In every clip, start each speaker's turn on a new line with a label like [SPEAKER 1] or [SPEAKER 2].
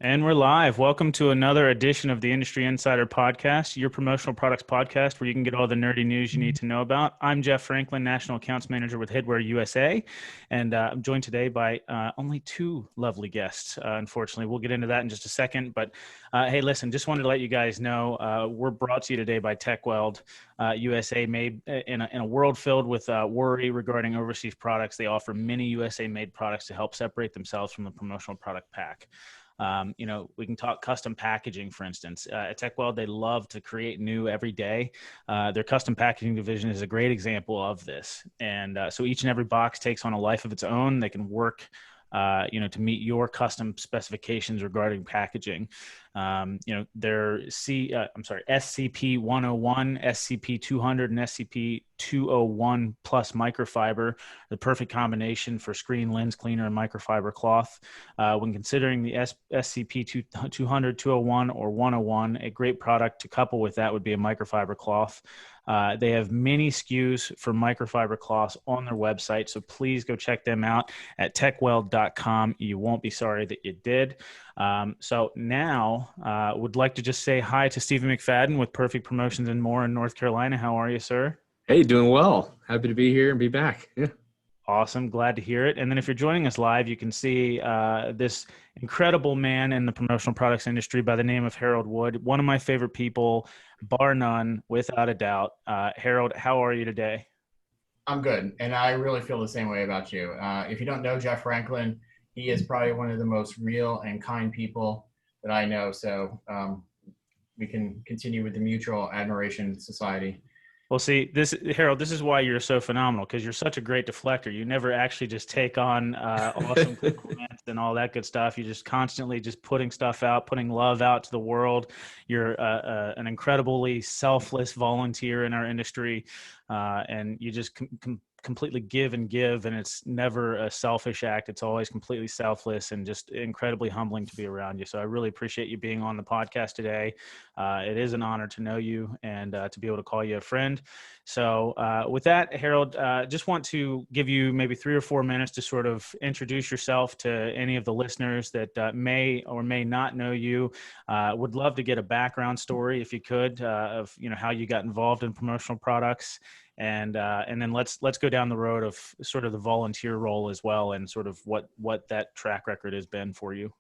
[SPEAKER 1] And we're live. Welcome to another edition of the Industry Insider Podcast, your promotional products podcast where you can get all the nerdy news you need to know about. I'm Jeff Franklin, National Accounts Manager with Headwear USA, and I'm joined today by only two lovely guests. Unfortunately, we'll get into that in just a second. But hey, listen, just wanted to let you guys know we're brought to you today by TechWeld USA, made in a world filled with worry regarding overseas products. They offer many USA-made products to help separate themselves from the promotional product pack. We can talk custom packaging, for instance. At TechWeld, they love to create new every day. Their custom packaging division is a great example of this. And so each and every box takes on a life of its own. They can work to meet your custom specifications regarding packaging. Their SCP 101, SCP 200, and SCP 201 plus microfiber, the perfect combination for screen lens cleaner and microfiber cloth. When considering the SCP 200, 201, or 101, a great product to couple with that would be a microfiber cloth. They have many SKUs for microfiber cloths on their website, so please go check them out at techweld.com. You won't be sorry that you did. So now would like to just say hi to Stephen McFadden with Perfect Promotions and More in North Carolina. How are you, sir?
[SPEAKER 2] Hey, doing well. Happy to be here and be back. Yeah.
[SPEAKER 1] Awesome. Glad to hear it. And then if you're joining us live, you can see this incredible man in the promotional products industry by the name of Harold Wood, one of my favorite people, bar none, without a doubt. Harold, how are you today?
[SPEAKER 3] I'm good. And I really feel the same way about you. If you don't know Jeff Franklin, he is probably one of the most real and kind people that I know. So we can continue with the mutual admiration society.
[SPEAKER 1] Well, see, Harold, this is why you're so phenomenal, because you're such a great deflector. You never actually just take on awesome comments and all that good stuff. You just constantly just putting stuff out, putting love out to the world. You're an incredibly selfless volunteer in our industry, and you just completely give, and it's never a selfish act. It's always completely selfless and just incredibly humbling to be around you. So I really appreciate you being on the podcast today. It is an honor to know you and to be able to call you a friend. So with that, Harold, just want to give you maybe 3 or 4 minutes to sort of introduce yourself to any of the listeners that may or may not know you. Would love to get a background story, if you could, of how you got involved in promotional products. And then let's go down the road of sort of the volunteer role as well, and sort of what that track record has been for you.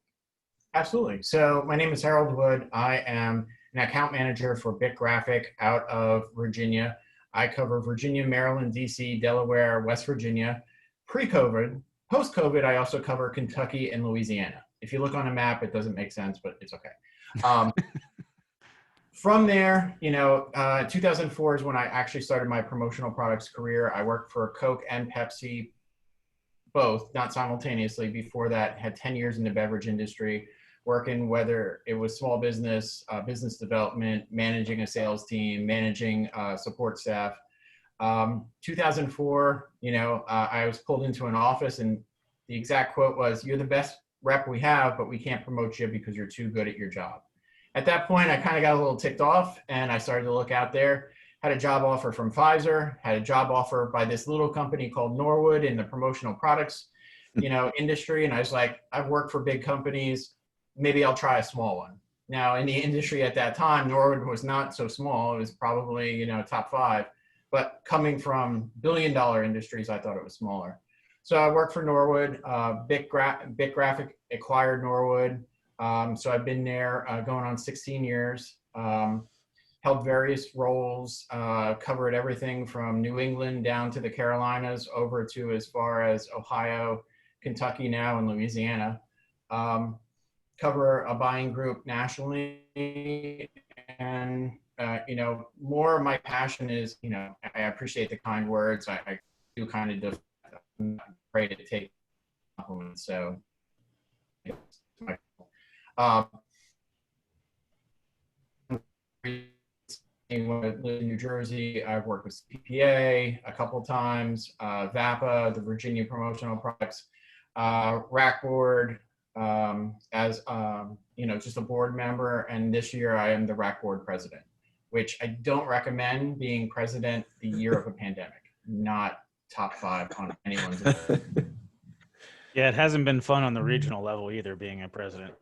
[SPEAKER 3] Absolutely. So my name is Harold Wood. I am an account manager for BIC Graphic out of Virginia. I cover Virginia, Maryland, DC, Delaware, West Virginia. Pre-COVID, post-COVID, I also cover Kentucky and Louisiana. If you look on a map, it doesn't make sense, but it's okay. From there, 2004 is when I actually started my promotional products career. I worked for Coke and Pepsi, both, not simultaneously. Before that, had 10 years in the beverage industry, working whether it was small business, business development, managing a sales team, managing support staff. 2004, I was pulled into an office, and the exact quote was, "You're the best rep we have, but we can't promote you because you're too good at your job." At that point, I kind of got a little ticked off, and I started to look out there. Had a job offer from Pfizer, had a job offer by this little company called Norwood in the promotional products, industry. And I was like, I've worked for big companies. Maybe I'll try a small one. Now, in the industry at that time, Norwood was not so small. It was probably, top 5. But coming from billion-dollar industries, I thought it was smaller. So I worked for Norwood. BIC Graphic acquired Norwood. So I've been there going on 16 years, held various roles, covered everything from New England down to the Carolinas, over to as far as Ohio, Kentucky now, and Louisiana. Cover a buying group nationally. And, more of my passion is, I appreciate the kind words. I do kind of I'm afraid to take compliments. So in New Jersey, I've worked with CPA a couple of times, VAPA, the Virginia Promotional Products, RAC Board, as just a board member, and this year I am the RAC Board president, which I don't recommend being president the year of a pandemic. Not top 5 on anyone's list.
[SPEAKER 1] Yeah, it hasn't been fun on the regional level either, being a president.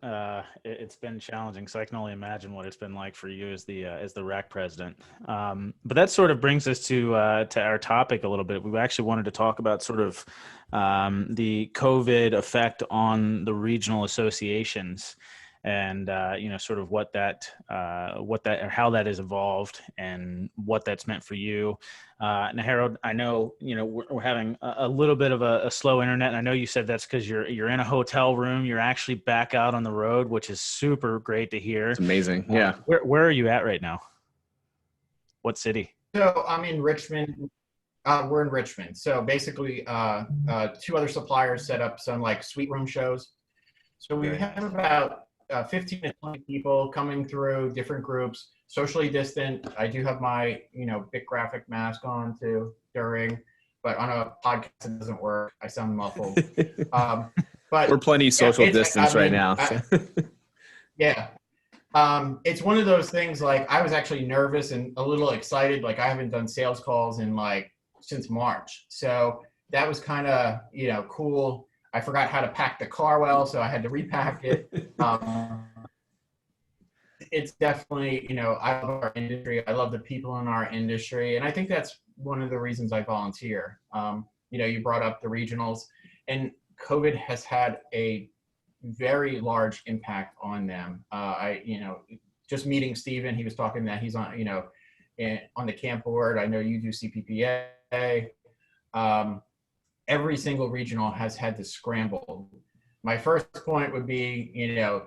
[SPEAKER 1] It's been challenging, so I can only imagine what it's been like for you as the RAC president. But that sort of brings us to our topic a little bit. We actually wanted to talk about sort of the COVID effect on the regional associations, and sort of or how that has evolved and what that's meant for you. Now, Harold, I know we're having a little bit of a slow internet. And I know you said that's because you're in a hotel room. You're actually back out on the road, which is super great to hear.
[SPEAKER 2] It's amazing. Yeah.
[SPEAKER 1] Where are you at right now? What city?
[SPEAKER 3] So I'm in Richmond. We're in Richmond. So basically, two other suppliers set up some like suite room shows. So we
[SPEAKER 1] Very
[SPEAKER 3] have
[SPEAKER 1] nice.
[SPEAKER 3] about 15 to 20 people coming through, different groups, socially distant. I do have my, big graphic mask on too during, but on a podcast it doesn't work. I sound muffled. But
[SPEAKER 2] We're plenty
[SPEAKER 3] yeah,
[SPEAKER 2] social distance right now. So.
[SPEAKER 3] Yeah. It's one of those things like I was actually nervous and a little excited. Like I haven't done sales calls in like since March. So that was kind of, cool. I forgot how to pack the car well, so I had to repack it. It's definitely, I love our industry. I love the people in our industry. And I think that's one of the reasons I volunteer. You brought up the regionals, and COVID has had a very large impact on them. Just meeting Steven, he was talking that he's on, on the camp board. I know you do CPPA. Every single regional has had to scramble. My first point would be,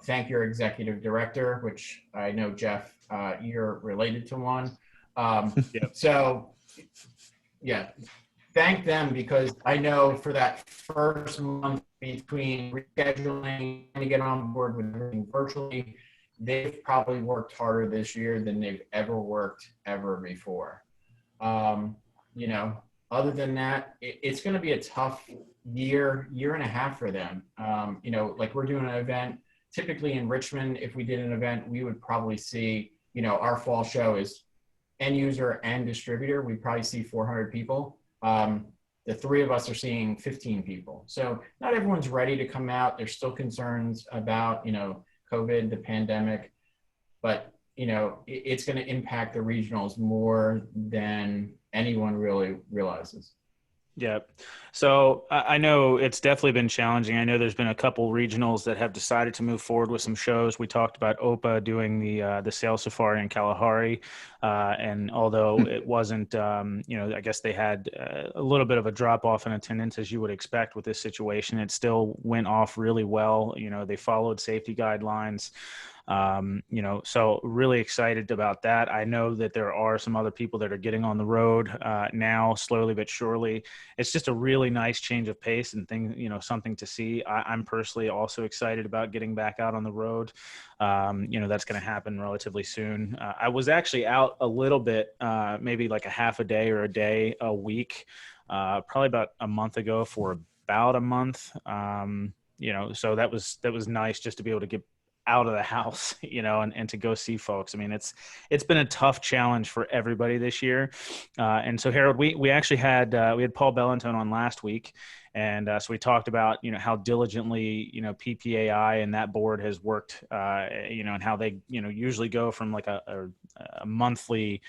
[SPEAKER 3] thank your executive director, which I know, Jeff, you're related to one.
[SPEAKER 1] Yep.
[SPEAKER 3] So, yeah, thank them, because I know for that first month between rescheduling and to get on board with everything virtually, they've probably worked harder this year than they've ever worked ever before. Other than that, it's going to be a tough year and a half for them. Like we're doing an event, typically in Richmond, if we did an event, we would probably see, our fall show is end user and distributor. We'd probably see 400 people. The three of us are seeing 15 people. So not everyone's ready to come out. There's still concerns about, COVID, the pandemic, but, it's going to impact the regionals more than anyone really realizes.
[SPEAKER 1] Yeah. So I know it's definitely been challenging. I know there's been a couple regionals that have decided to move forward with some shows. We talked about OPA doing the Sales Safari in Kalahari. And although it wasn't, I guess they had a little bit of a drop off in attendance, as you would expect with this situation, it still went off really well. They followed safety guidelines. So really excited about that. I know that there are some other people that are getting on the road now, slowly but surely. It's just a really nice change of pace and something to see. I'm personally also excited about getting back out on the road. That's going to happen relatively soon. I was actually out a little bit, maybe like a half a day or a day a week, probably about a month ago for about a month. So that was nice just to be able to get out of the house, and to go see folks. I mean, it's been a tough challenge for everybody this year. And so Harold, we actually had, we had Paul Bellantone on last week. And so we talked about, how diligently, PPAI and that board has worked, and how they, usually go from like a monthly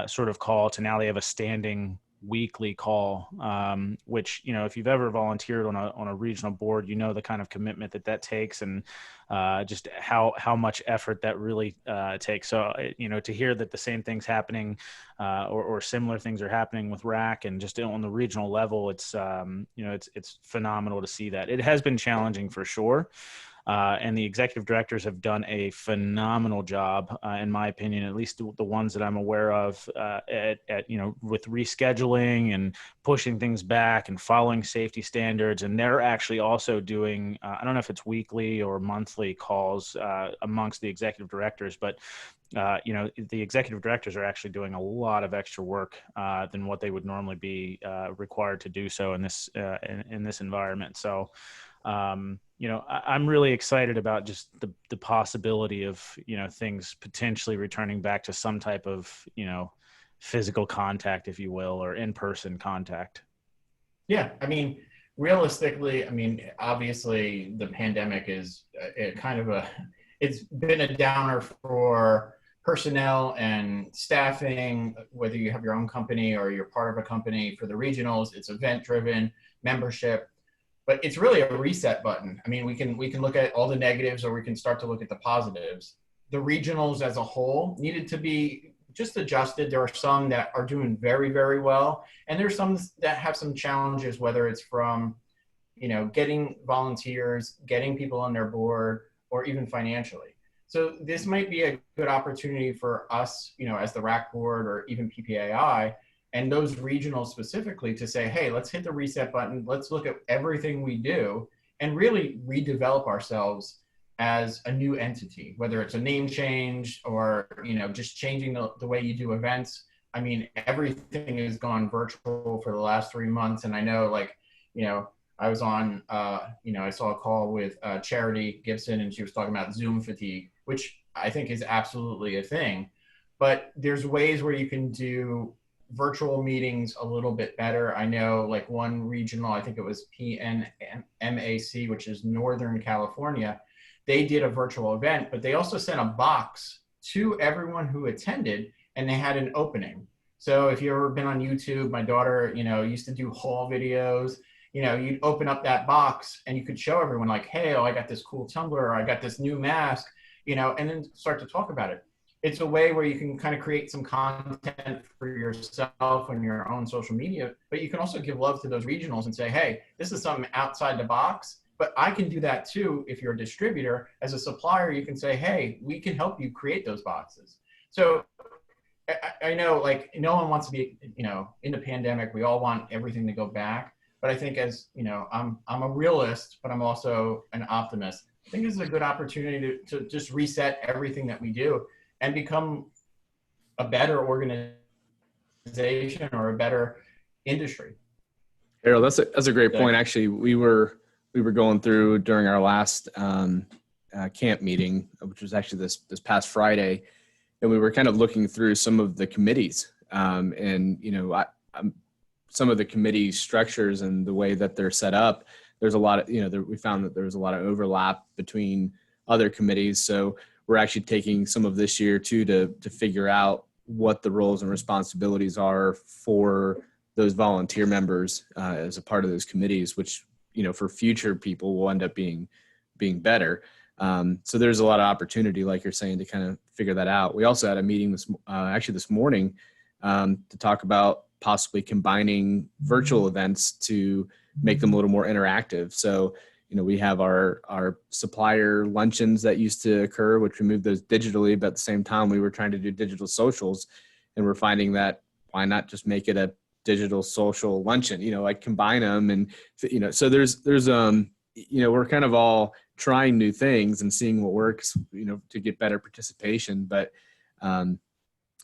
[SPEAKER 1] sort of call to now they have a standing weekly call, which, if you've ever volunteered on a regional board, the kind of commitment that takes, and just how much effort that really takes. So, to hear that the same thing's happening, or similar things are happening with RAC and just on the regional level, it's phenomenal to see that. It has been challenging for sure. And the executive directors have done a phenomenal job, in my opinion, at least the ones that I'm aware of, with rescheduling and pushing things back and following safety standards. And they're actually also doing, I don't know if it's weekly or monthly calls amongst the executive directors, but the executive directors are actually doing a lot of extra work than what they would normally be required to do so in this environment. So, I'm really excited about just the possibility of, things potentially returning back to some type of, physical contact, if you will, or in-person contact.
[SPEAKER 3] Yeah. I mean, realistically, I mean, obviously the pandemic is it's been a downer for personnel and staffing, whether you have your own company or you're part of a company. For the regionals, it's event driven, membership, but it's really a reset button. I mean, we can look at all the negatives or we can start to look at the positives. The regionals as a whole needed to be just adjusted. There are some that are doing very, very well. And there's some that have some challenges, whether it's from, getting volunteers, getting people on their board, or even financially. So this might be a good opportunity for us, as the RAC board or even PPAI and those regionals specifically to say, hey, let's hit the reset button. Let's look at everything we do and really redevelop ourselves as a new entity, whether it's a name change or, just changing the way you do events. I mean, everything has gone virtual for the last 3 months. And I know I was on, I saw a call with Charity Gibson and she was talking about Zoom fatigue, which I think is absolutely a thing. But there's ways where you can do virtual meetings a little bit better. I know one regional, I think it was PNMAC, which is Northern California. They did a virtual event, but they also sent a box to everyone who attended and they had an opening. So if you've ever been on YouTube, my daughter, used to do haul videos. You'd open up that box and you could show everyone hey, I got this cool tumbler, or I got this new mask, and then start to talk about it. It's a way where you can kind of create some content for yourself on your own social media, but you can also give love to those regionals and say, hey, this is something outside the box, but I can do that too. If you're a distributor, as a supplier, you can say, hey, we can help you create those boxes. So I know no one wants to be, in the pandemic, we all want everything to go back. But I think I'm a realist, but I'm also an optimist. I think this is a good opportunity to just reset everything that we do and become a better organization or a better industry.
[SPEAKER 2] Harold, that's a great point. Actually, we were going through during our last camp meeting, which was actually this past Friday, and we were kind of looking through some of the committees, and some of the committee structures and the way that they're set up. There's a lot of, we found that there was a lot of overlap between other committees. So we're actually taking some of this year too to figure out what the roles and responsibilities are for those volunteer members as a part of those committees, which, for future people will end up being better. So there's a lot of opportunity, like you're saying, to kind of figure that out. We also had a meeting this morning to talk about possibly combining virtual events to make them a little more interactive. So, we have our supplier luncheons that used to occur, which we moved those digitally, but at the same time, we were trying to do digital socials, and we're finding that why not just make it a digital social luncheon, combine them. And, so there's we're kind of all trying new things and seeing what works, to get better participation. But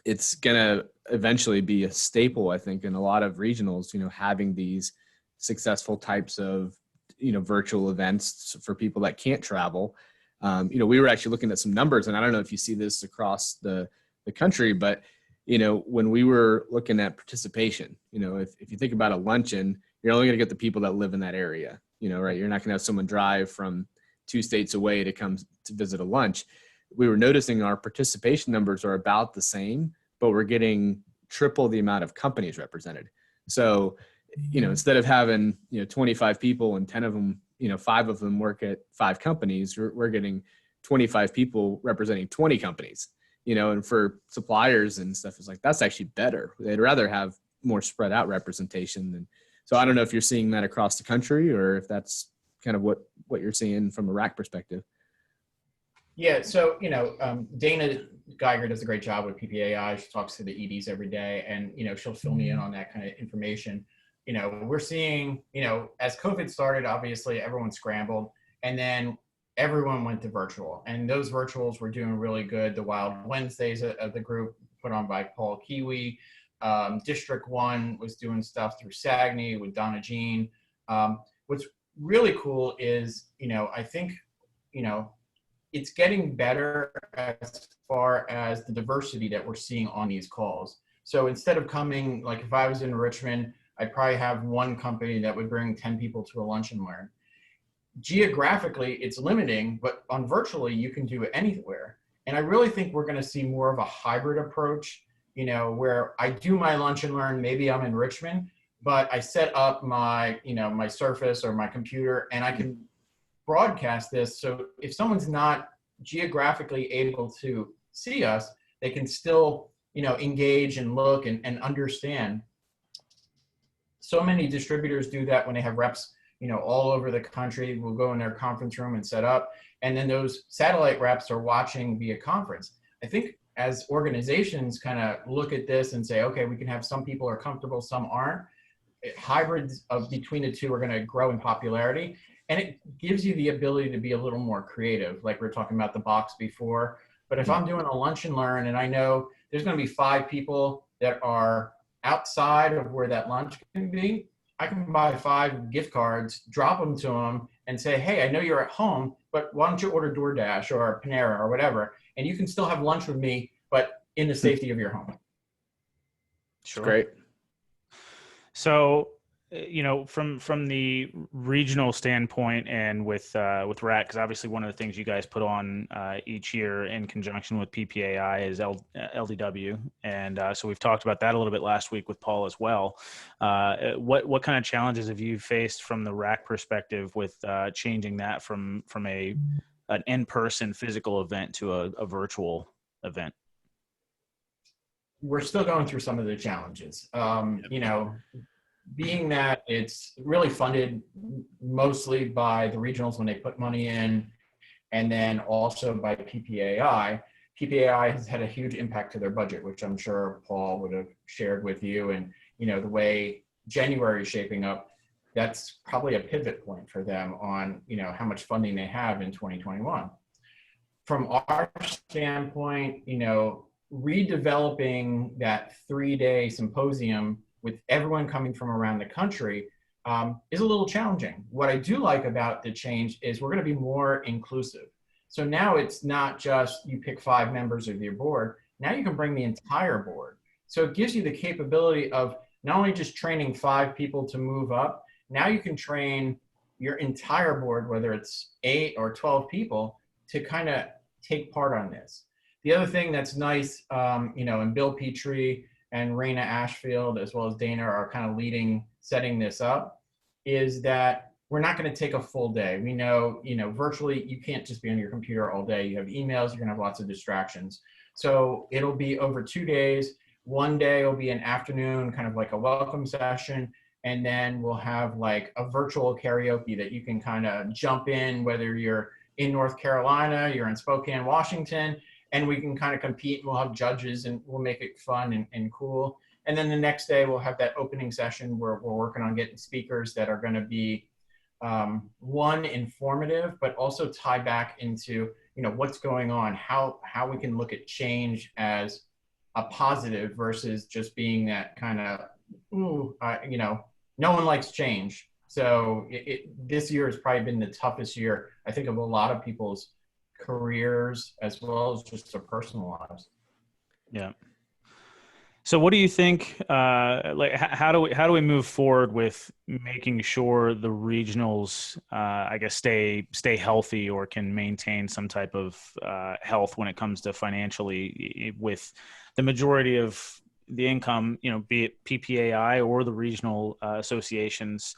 [SPEAKER 2] it's going to eventually be a staple, I think, in a lot of regionals, having these successful types of, virtual events for people that can't travel. We were actually looking at some numbers, and I don't know if you see this across the country, but, when we were looking at participation, if you think about a luncheon, you're only going to get the people that live in that area, right? You're not going to have someone drive from 2 states away to come to visit a lunch. We were noticing our participation numbers are about the same, but we're getting triple the amount of companies represented. So, instead of having, 25 people and 10 of them, 5 of them work at 5 companies, we're getting 25 people representing 20 companies, and for suppliers and stuff, it's that's actually better. They'd rather have more spread out representation. So I don't know if you're seeing that across the country or if that's kind of what you're seeing from a RAC perspective.
[SPEAKER 3] Yeah, so, Dana Geiger does a great job with PPAI. She talks to the EDs every day, and, she'll fill me in on that kind of information. We're seeing, as COVID started, obviously everyone scrambled, and then everyone went to virtual. And those virtuals were doing really good. The Wild Wednesdays of the group put on by Paul Kiwi. District 1 was doing stuff through SAGNY with Donna Jean. What's really cool is, I think, it's getting better as far as the diversity that we're seeing on these calls. So instead of coming, if I was in Richmond, I'd probably have one company that would bring 10 people to a lunch and learn. Geographically, it's limiting, but on virtually, you can do it anywhere. And I really think we're going to see more of a hybrid approach, where I do my lunch and learn, maybe I'm in Richmond, but I set up my, my Surface or my computer, and I can broadcast this. So if someone's not geographically able to see us, they can still, engage and look and understand. So many distributors do that when they have reps, all over the country. We'll go in their conference room and set up, and then those satellite reps are watching via conference. I think as organizations kind of look at this and say, okay, we can have some people are comfortable, some aren't. Hybrids of between the two are going to grow in popularity, and it gives you the ability to be a little more creative, like we were talking about the box before. But if I'm doing a lunch and learn and I know there's going to be 5 people that are outside of where that lunch can be, I can buy 5 gift cards, drop them to them, and say, hey, I know you're at home, but why don't you order DoorDash or Panera or whatever, and you can still have lunch with me, but in the safety of your home.
[SPEAKER 1] Sure.
[SPEAKER 2] Great.
[SPEAKER 1] So, from the regional standpoint and with RAC, because obviously one of the things you guys put on each year in conjunction with PPAI is LDW, and so we've talked about that a little bit last week with Paul as well. What kind of challenges have you faced from the RAC perspective with changing that from an in-person physical event to a virtual event?
[SPEAKER 3] We're still going through some of the challenges. Being that it's really funded mostly by the regionals when they put money in, and then also by PPAI. PPAI has had a huge impact to their budget, which I'm sure Paul would have shared with you. And, the way January is shaping up, that's probably a pivot point for them on, how much funding they have in 2021. From our standpoint, redeveloping that 3-day symposium with everyone coming from around the country is a little challenging. What I do like about the change is we're going to be more inclusive. So now it's not just you pick 5 members of your board. Now you can bring the entire board. So it gives you the capability of not only just training 5 people to move up, now you can train your entire board, whether it's 8 or 12 people, to kind of take part on this. The other thing that's nice, and Bill Petrie and Raina Ashfield, as well as Dana, are kind of setting this up, is that we're not going to take a full day. We know, virtually you can't just be on your computer all day. You have emails, you're going to have lots of distractions. So it'll be over 2 days. One day will be an afternoon, kind of like a welcome session. And then we'll have like a virtual karaoke that you can kind of jump in, whether you're in North Carolina, you're in Spokane, Washington, and we can kind of compete, and we'll have judges, and we'll make it fun and cool. And then the next day we'll have that opening session where we're working on getting speakers that are going to be one, informative, but also tie back into, what's going on, how we can look at change as a positive versus just being that kind of, no one likes change. So this year has probably been the toughest year, I think, of a lot of people's careers as well as just their personal lives.
[SPEAKER 1] Yeah. So what do you think, how do we move forward with making sure the regionals, I guess, stay healthy or can maintain some type of health when it comes to financially, with the majority of the income, be it PPAI or the regional associations,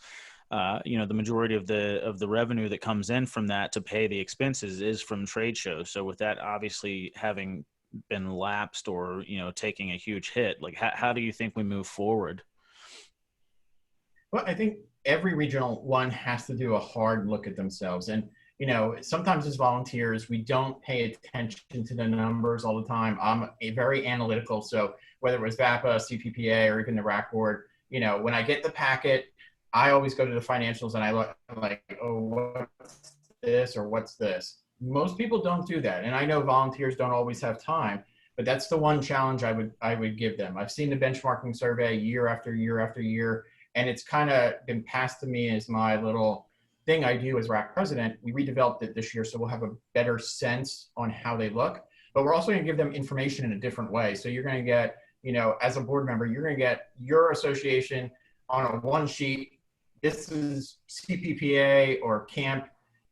[SPEAKER 1] the majority of the revenue that comes in from that to pay the expenses is from trade shows. So with that obviously having been lapsed or, taking a huge hit, like how do you think we move forward?
[SPEAKER 3] Well, I think every regional one has to do a hard look at themselves. And, sometimes as volunteers, we don't pay attention to the numbers all the time. I'm very analytical. So whether it was VAPA, CPPA, or even the RAC board, when I get the packet, I always go to the financials and I look like, oh, what's this or what's this? Most people don't do that. And I know volunteers don't always have time, but that's the one challenge I would give them. I've seen the benchmarking survey year after year after year, and it's kind of been passed to me as my little thing I do as RAC president. We redeveloped it this year, so we'll have a better sense on how they look, but we're also going to give them information in a different way. So you're going to get, as a board member, you're going to get your association on a one sheet, this is CPPA or camp,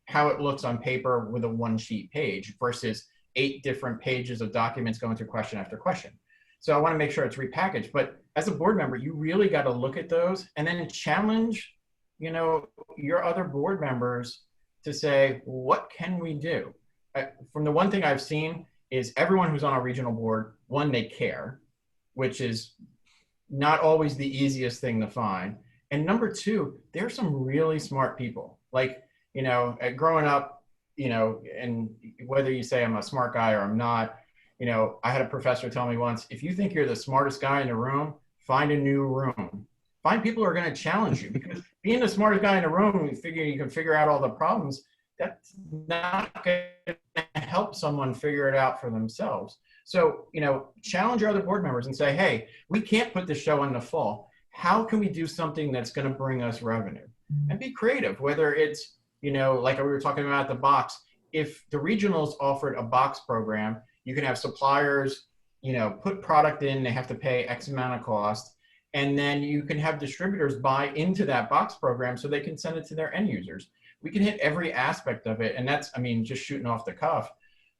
[SPEAKER 3] how it looks on paper with a one sheet page versus 8 different pages of documents going through question after question. So I want to make sure it's repackaged. But as a board member, you really got to look at those and then challenge, your other board members to say, what can we do? From the one thing I've seen is everyone who's on a regional board, one, they care, which is not always the easiest thing to find. And number two, there's some really smart people. Like, growing up, and whether you say I'm a smart guy or I'm not, I had a professor tell me once, if you think you're the smartest guy in the room, find a new room. Find people who are going to challenge you, because being the smartest guy in the room, you figure you can figure out all the problems. That's not going to help someone figure it out for themselves. So, challenge your other board members and say, hey, we can't put the show in the fall. How can we do something that's going to bring us revenue? And be creative, whether it's, like we were talking about the box. If the regionals offered a box program, you can have suppliers, put product in, they have to pay X amount of cost. And then you can have distributors buy into that box program so they can send it to their end users. We can hit every aspect of it. And that's, just shooting off the cuff.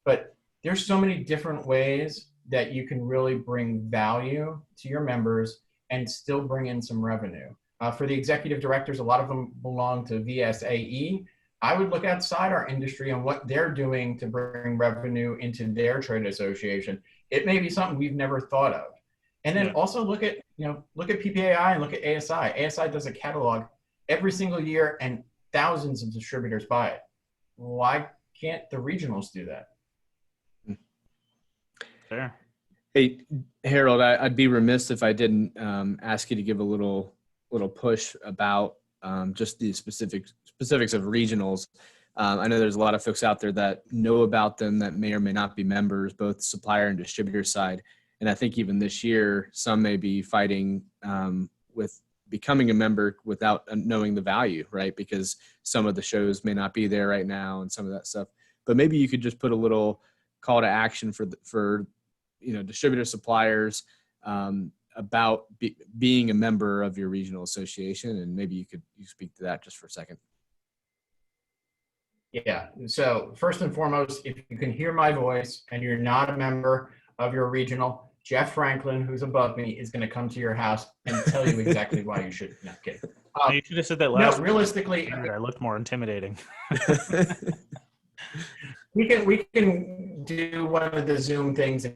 [SPEAKER 3] But there's so many different ways that you can really bring value to your members and still bring in some revenue. For the executive directors, a lot of them belong to VSAE. I would look outside our industry and what they're doing to bring revenue into their trade association. It may be something we've never thought of. And then also look at PPAI and look at ASI. ASI does a catalog every single year and thousands of distributors buy it. Why can't the regionals do that?
[SPEAKER 1] Fair.
[SPEAKER 2] Hey, Harold, I'd be remiss if I didn't ask you to give a little push about just the specifics of regionals. I know there's a lot of folks out there that know about them that may or may not be members, both supplier and distributor side. And I think even this year, some may be fighting with becoming a member without knowing the value, right? Because some of the shows may not be there right now and some of that stuff. But maybe you could just put a little call to action for distributor suppliers about being a member of your regional association, and maybe you speak to that just for a second.
[SPEAKER 3] Yeah. So first and foremost, if you can hear my voice and you're not a member of your regional, Jeff Franklin, who's above me, is going to come to your house and tell you exactly why you should. No, kidding.
[SPEAKER 1] You should have said that last.
[SPEAKER 3] No, realistically,
[SPEAKER 1] I looked more intimidating.
[SPEAKER 3] we can do one of the Zoom things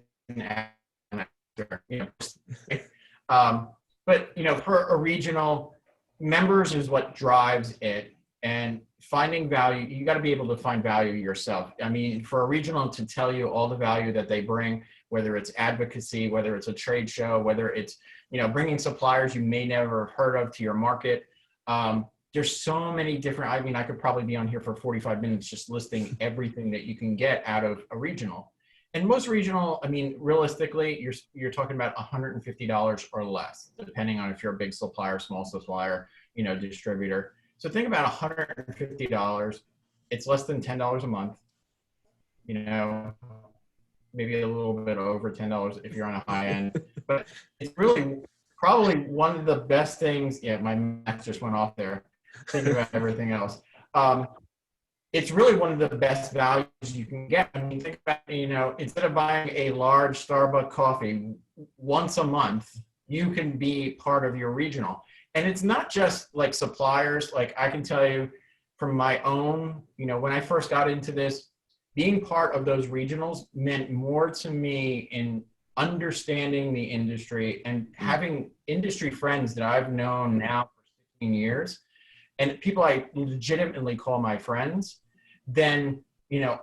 [SPEAKER 3] but for a regional, members is what drives it, and finding value, you got to be able to find value yourself. For a regional to tell you all the value that they bring, whether it's advocacy, whether it's a trade show, whether it's bringing suppliers you may never have heard of to your market. There's so many different, I could probably be on here for 45 minutes just listing everything that you can get out of a regional. And most regional, realistically, you're talking about $150 or less, depending on if you're a big supplier, small supplier, distributor. So think about $150. It's less than $10 a month. Maybe a little bit over $10 if you're on a high end. But it's really probably one of the best things. Yeah, my math just went off there, thinking about everything else. It's really one of the best values you can get. Think about, instead of buying a large Starbucks coffee once a month, you can be part of your regional. And it's not just like suppliers. Like I can tell you from my own, when I first got into this, being part of those regionals meant more to me in understanding the industry and having industry friends that I've known now for 16 years. And people I legitimately call my friends, then,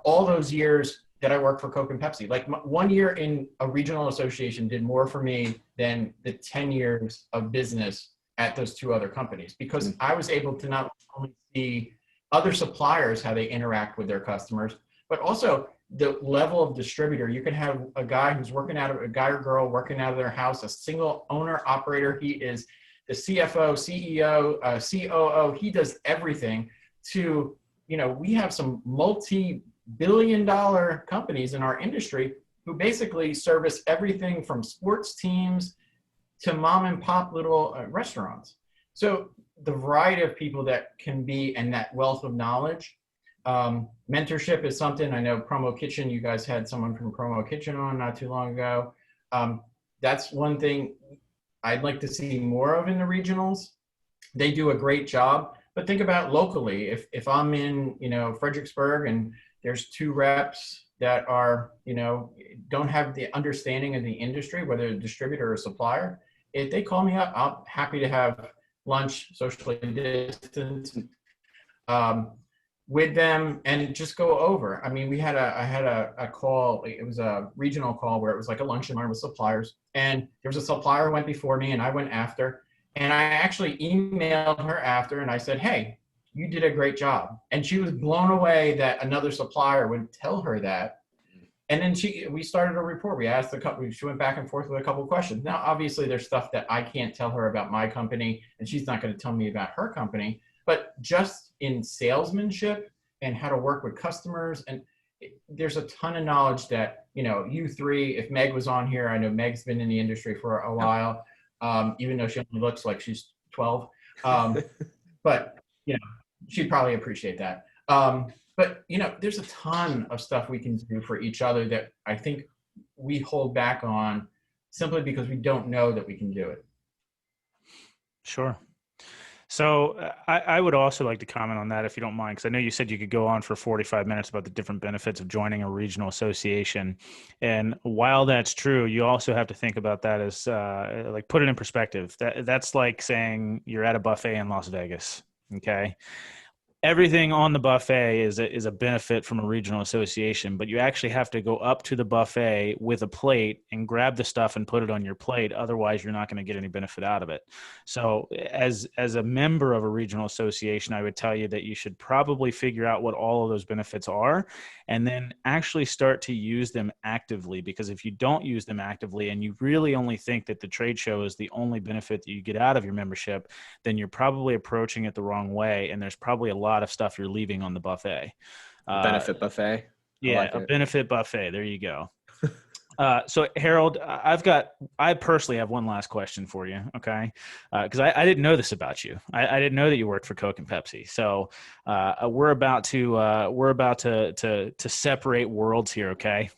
[SPEAKER 3] all those years that I worked for Coke and Pepsi, like 1 year in a regional association did more for me than the 10 years of business at those two other companies, because I was able to not only see other suppliers, how they interact with their customers, but also the level of distributor. You can have a guy who's working out of a guy or girl working out of their house, a single owner operator. He is the CFO, CEO, COO. He does everything to, we have some multi-billion-dollar companies in our industry who basically service everything from sports teams to mom and pop little restaurants. So the variety of people that can be and that wealth of knowledge. Mentorship is something I know. Promo Kitchen, you guys had someone from Promo Kitchen on not too long ago. That's one thing I'd like to see more of in the regionals. They do a great job, but think about locally. If I'm in, Fredericksburg and there's two reps that are, don't have the understanding of the industry, whether a distributor or supplier, if they call me up, I'm happy to have lunch, socially distanced, with them and just go over. I mean, I had a call, it was a regional call where it was like a lunch and learn with suppliers. And there was a supplier who went before me and I went after. And I actually emailed her after and I said, hey, you did a great job. And she was blown away that another supplier would tell her that. And then we started a report. We asked she went back and forth with a couple of questions. Now, obviously there's stuff that I can't tell her about my company and she's not going to tell me about her company, but just in salesmanship and how to work with customers. And there's a ton of knowledge that, you three, if Meg was on here, I know Meg's been in the industry for a while, even though she only looks like she's 12. But, she'd probably appreciate that. But, there's a ton of stuff we can do for each other that I think we hold back on simply because we don't know that we can do it.
[SPEAKER 1] Sure. So I would also like to comment on that, if you don't mind, because I know you said you could go on for 45 minutes about the different benefits of joining a regional association. And while that's true, you also have to think about that as like put it in perspective. That's like saying you're at a buffet in Las Vegas. Okay. Everything on the buffet is a benefit from a regional association, but you actually have to go up to the buffet with a plate and grab the stuff and put it on your plate. Otherwise, you're not going to get any benefit out of it. So as a member of a regional association, I would tell you that you should probably figure out what all of those benefits are and then actually start to use them actively. Because if you don't use them actively and you really only think that the trade show is the only benefit that you get out of your membership, then you're probably approaching it the wrong way. And there's probably a lot of stuff you're leaving on the buffet.
[SPEAKER 2] Benefit buffet.
[SPEAKER 1] Yeah, like a benefit buffet. There you go. So Harold, I personally have one last question for you. Okay. Cause I didn't know this about you. I didn't know that you worked for Coke and Pepsi. So, we're about to separate worlds here. Okay.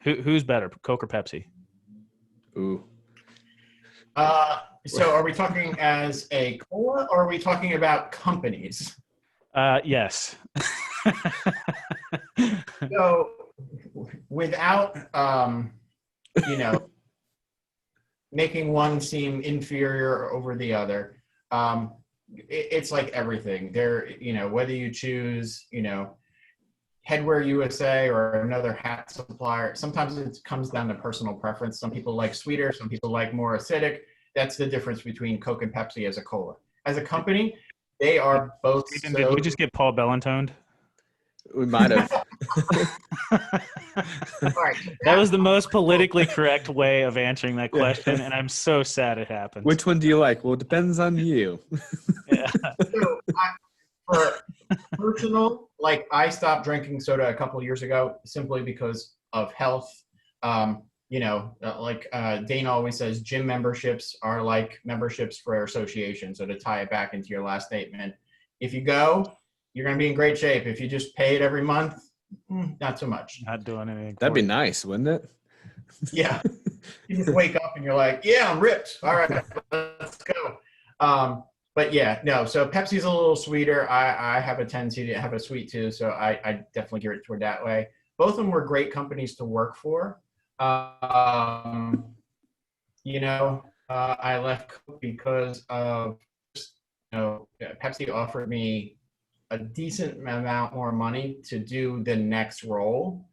[SPEAKER 1] Who's better, Coke or Pepsi?
[SPEAKER 2] Ooh.
[SPEAKER 3] So are we talking as a cola or are we talking about companies?
[SPEAKER 1] Yes.
[SPEAKER 3] So without, making one seem inferior over the other, it's like everything there, whether you choose, Headwear USA or another hat supplier, sometimes it comes down to personal preference. Some people like sweeter, some people like more acidic. That's the difference between Coke and Pepsi as a cola. As a company, they are both.
[SPEAKER 1] Stephen, did we just get Paul Bellantoned?
[SPEAKER 2] We might have.
[SPEAKER 3] All right.
[SPEAKER 1] That was the most politically correct way of answering that question, and I'm so sad it happened.
[SPEAKER 2] Which one do you like? Well, it depends on you.
[SPEAKER 1] Yeah.
[SPEAKER 3] So for personal, like I stopped drinking soda a couple of years ago simply because of health. Dana always says, gym memberships are like memberships for association. So to tie it back into your last statement, if you go, you're going to be in great shape. If you just pay it every month, not so much.
[SPEAKER 1] Not doing anything.
[SPEAKER 2] That'd be nice, wouldn't it?
[SPEAKER 3] Yeah. You just wake up and you're like, yeah, I'm ripped. All right, let's go. But yeah, no. So Pepsi's a little sweeter. I have a tendency to have a sweet tooth, so I definitely gear it toward that way. Both of them were great companies to work for. I left Coke because of, Pepsi offered me a decent amount more money to do the next role.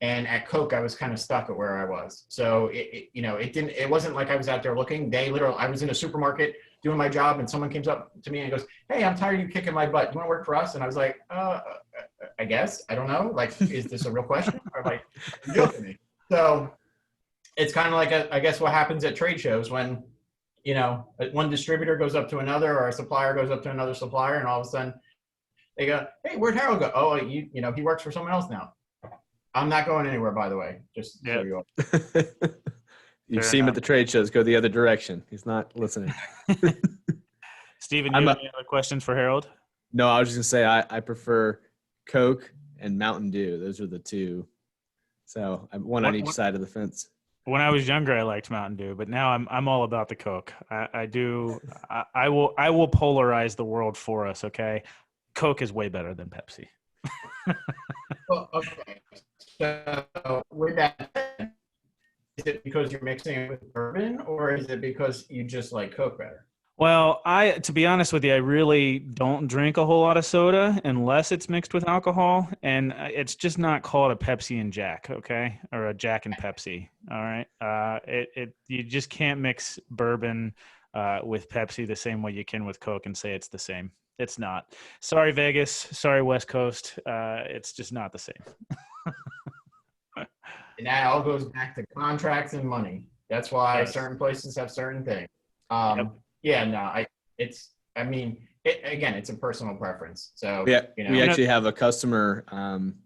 [SPEAKER 3] And at Coke, I was kind of stuck at where I was. So it wasn't like I was out there looking. I was in a supermarket doing my job and someone comes up to me and goes, hey, I'm tired of you kicking my butt. You want to work for us? And I was like, I guess, I don't know. Like, is this a real question? Or like, you're joking me. So it's kind of like, I guess what happens at trade shows when, one distributor goes up to another or a supplier goes up to another supplier and all of a sudden they go, hey, where'd Harold go? Oh, he works for someone else now. I'm not going anywhere, by the way. Just so you all.
[SPEAKER 2] You see him at the trade shows, go the other direction. He's not listening.
[SPEAKER 1] Steven, do you
[SPEAKER 2] I'm
[SPEAKER 1] have
[SPEAKER 2] a,
[SPEAKER 1] any other questions for Harold?
[SPEAKER 2] no, I was just gonna say I prefer Coke and Mountain Dew. Those are the two. So I'm one on
[SPEAKER 1] What,
[SPEAKER 2] each side of the fence.
[SPEAKER 1] when I was younger, I liked Mountain Dew, but now I'm all about the Coke. I do. I will polarize the world for us. Okay, Coke is way better than Pepsi.
[SPEAKER 3] Well, okay. So with that, is it because you're mixing it with bourbon, or is it because you just like Coke better?
[SPEAKER 1] Well, to be honest with you, I really don't drink a whole lot of soda unless it's mixed with alcohol, and it's just not called a Pepsi and Jack, okay, or a Jack and Pepsi. All right, you just can't mix bourbon with Pepsi the same way you can with Coke and say it's the same. It's not. Sorry, Vegas. Sorry, West Coast. It's just not the same.
[SPEAKER 3] And that all goes back to contracts and money. That's why
[SPEAKER 1] Yes.
[SPEAKER 3] certain places have certain things.
[SPEAKER 1] Yep.
[SPEAKER 3] Yeah, no, I mean, again, it's a personal preference. So,
[SPEAKER 2] Yeah,
[SPEAKER 3] you know,
[SPEAKER 2] we actually have a customer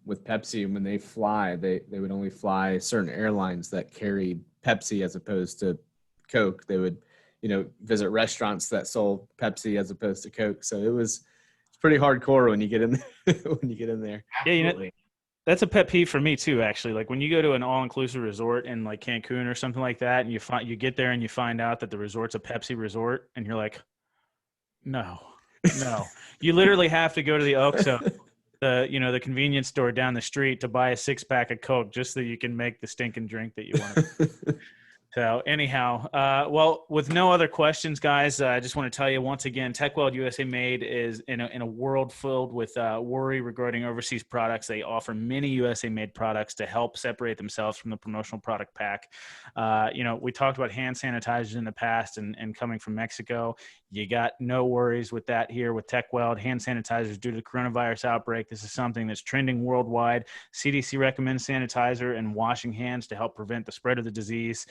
[SPEAKER 2] with Pepsi, and when they fly, they would only fly certain airlines that carried Pepsi as opposed to Coke. They would, visit restaurants that sold Pepsi as opposed to Coke. So it's pretty hardcore when you get in when you get in there.
[SPEAKER 1] Yeah,
[SPEAKER 3] absolutely.
[SPEAKER 1] that's a pet peeve for me too, actually. Like when you go to an all-inclusive resort in like Cancun or something like that, and you get there and you find out that the resort's a Pepsi resort, and you're like, no, no. You literally have to go to the Oxxo, the convenience store down the street to buy a 6-pack of Coke just so you can make the stinking drink that you want to. So anyhow, well, with no other questions, guys, I just want to tell you once again, TechWeld USA Made is in a world filled with worry regarding overseas products. They offer many USA Made products to help separate themselves from the promotional product pack. We talked about hand sanitizers in the past and coming from Mexico. You got no worries with that here with TechWeld. Hand sanitizers due to the coronavirus outbreak. This is something that's trending worldwide. CDC recommends sanitizer and washing hands to help prevent the spread of the disease.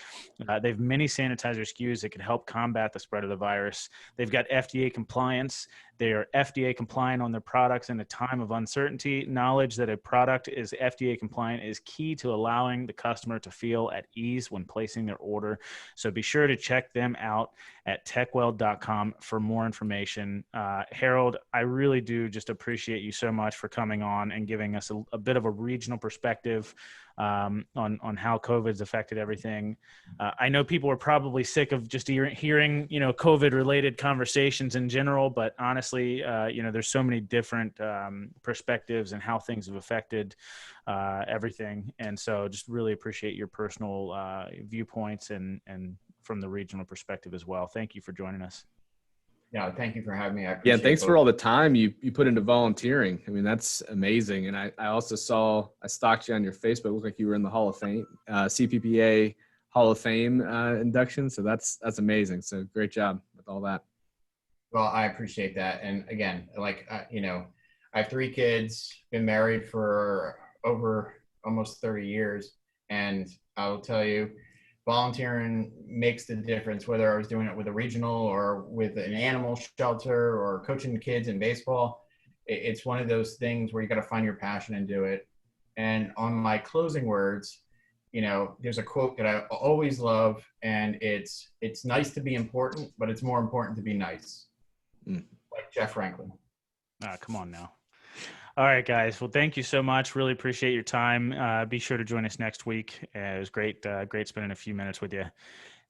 [SPEAKER 1] They have many sanitizer SKUs that can help combat the spread of the virus. They've got FDA compliance. They are FDA compliant on their products in a time of uncertainty. Knowledge that a product is FDA compliant is key to allowing the customer to feel at ease when placing their order. So be sure to check them out at techweld.com for more information. Harold, I really do just appreciate you so much for coming on and giving us a bit of a regional perspective on how COVID's affected everything. I know people are probably sick of just hearing COVID related conversations in general, but honestly, there's so many different perspectives and how things have affected everything. And so just really appreciate your personal viewpoints and from the regional perspective as well. Thank you for joining us.
[SPEAKER 3] Yeah, thank you for having me. I
[SPEAKER 2] Yeah,
[SPEAKER 3] appreciate
[SPEAKER 2] and thanks
[SPEAKER 3] both.
[SPEAKER 2] for all the time you put into volunteering. I mean, that's amazing. And I also I stalked you on your Facebook. It looked like you were in the Hall of Fame, CPPA Hall of Fame induction. So that's amazing. So great job with all that.
[SPEAKER 3] Well, I appreciate that. And again, like, I have 3 kids, been married for over almost 30 years. And I'll tell you, volunteering makes the difference, whether I was doing it with a regional or with an animal shelter or coaching the kids in baseball. It's one of those things where you got to find your passion and do it. And on my closing words, there's a quote that I always love, and it's nice to be important, but it's more important to be nice. Like Jeff Franklin.
[SPEAKER 1] Come on now. All right, guys. Well, thank you so much. Really appreciate your time. Be sure to join us next week. It was great spending a few minutes with you.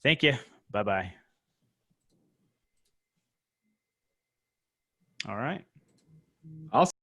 [SPEAKER 1] Thank you. Bye-bye. All right.
[SPEAKER 2] Awesome.